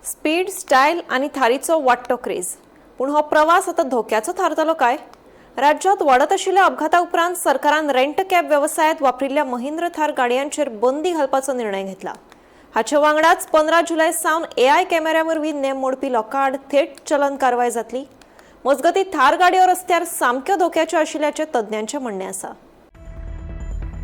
Speed style आणि थारीचो वाडटो craze पूण हो प्रवास आता धोक्याचो थारतलो काय? राज्यात वाडत आशिल्ल्या अपघाता उपरांत सरकारान रेंट कॅब व्यवसायात वापरिल्ल्या महिंद्रा थार गाडयांचेर बंदी घालपाचो निर्णय घेतला। हाचे वांगडाच 15 जुलय सावन AI कॅमेऱ्या वरवीं नेम मोडपी लोकां आड थेट चलन कारवाय जातली। मजगतीं थार गाडयो रस्त्यार सामक्यो धोक्याच्यो आशिल्ल्याचें तज्ञांचें म्हणणें आसा।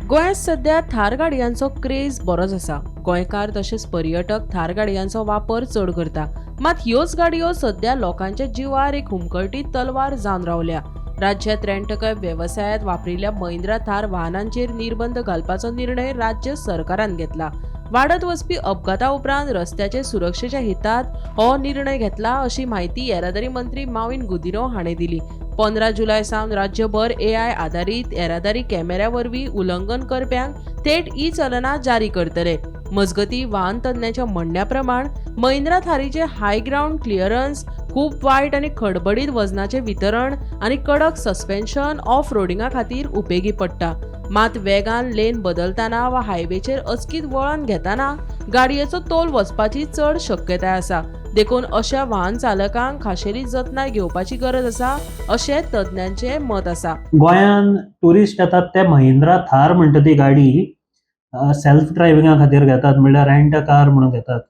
गोंयांत सध्या थार गाडयांचो क्रेज बरोच आसा। गोंयकार तशेंच पर्यटक थार गाडयांचो वापर चड करता, मात ह्योच गाडयो सध्या लोकांच्या जिवार एक हुमकळटी तलवार जावन रावल्या। राज्यात रेंट कॅब व्यवसायात वापरिल्ल्या महिंद्रा थार वाहनांचेर निर्बंध घालपाचो निर्णय राज्य सरकारान घेतला। वाडत वचपी अपघाता उपरांत रस्त्याचे सुरक्षेच्या हितांत हो निर्णय घेतला, अशी माहिती येरादारी मंत्री माविन गुदिन्हो हाणें दिली। 15 जुलय सावन राज्यभर AI आधारित येरादारी कॅमेऱ्या वरवीं उल्लंघन करप्यांक थेट चलनां जारी करतले। मजगतीं वाहन तज्ञांच्या म्हणण्या प्रमाण महिंद्रा थारीचे हाय ग्राउंड क्लिअरन्स, खूप वायट आणि खडबडीत वजनाचे वितरण आणि कडक सस्पेन्शन ऑफ रोडिंगा खातीर उपेगी पडटा। मात वेगान लेन बदलताना वा हायवेचेर अचकीत वळण घेताना गाडयेचो तोल वचपाची चड शक्यताय आसा। देखून अशा वाहन चालकांक खाशेली जतनाय घेवपाची गरज आसा, अशें तज्ञांचे मत आसा। गोंयान टुरिस्ट येतात ते महिंद्रा थार म्हणटा ती गाडी सेल्फ ड्रायव्हिंगा खातीर घेतात, म्हणल्यार रेंट अ कार म्हणून घेतात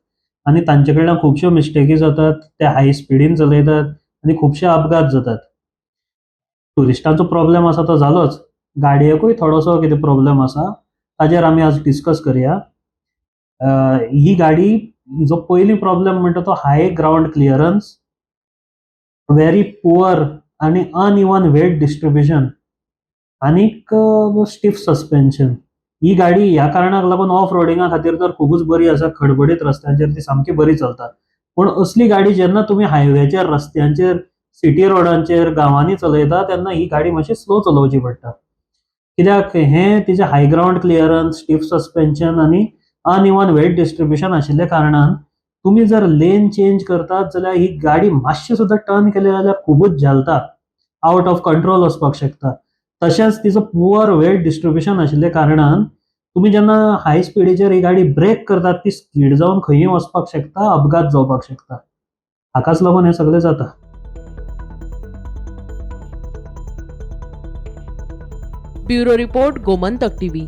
आनी तांचे कडल्यान खुबश्यो मिस्टेकी जातात। ते हाय स्पिडीन चलयतात आनी खुबशे अपघात जातात। टुरिस्टांचो प्रॉब्लेम आसा तो जालोच, गाडयेकूय थोडोसो कितें प्रॉब्लेम आसा, ताजेर आमी आज डिस्कस करया। ही गाडी जो पयली प्रॉब्लेम म्हणटा तो हाय ग्राउंड क्लिअरन्स, व्हेरी पुअर आनी अनइवन वेट डिस्ट्रिब्युशन आनीक स्टिफ सस्पेन्शन। ही गाडी ह्या कारणाक लागून ऑफ रोडिंगा खातीर तर खूबच बरी आसा, खडबडीत रस्त्यांचेर ती सामकी बरी चलता। पूण असली गाडी जेन्ना तुमी हायवेचेर, रस्त्यांचेर, सिटी रोडांचेर, गांवांनी चलयता तेन्ना ही गाडी मातशी स्लो चलोवची पडटा। कित्याक हे तिचे हाय ग्राउंड क्लिअरन्स, स्टिफ सस्पेन्शन आनी अनइवन वेट डिस्ट्रिब्युशन आशिल्ल्या कारणान तुम्ही जर लेन चेंज करतात जाल्यार ही गाडी मातशी सुद्दां टर्न केली जाल्यार खूबच झालता, आउट ऑफ कंट्रोल वचपाक शकता। तशेंच तिचो पुअर वेट डिस्ट्रिब्युशन आशिल्ल्या कारणान तुम्ही जेन्ना हाय स्पिडीचेर ही गाडी ब्रेक करतात ती स्किड जावन खंयी वचपाक शकता, अपघात जावपाक शकता। हाकाच लागून हे सगळें जाता। Bureau report, Gomantak TV.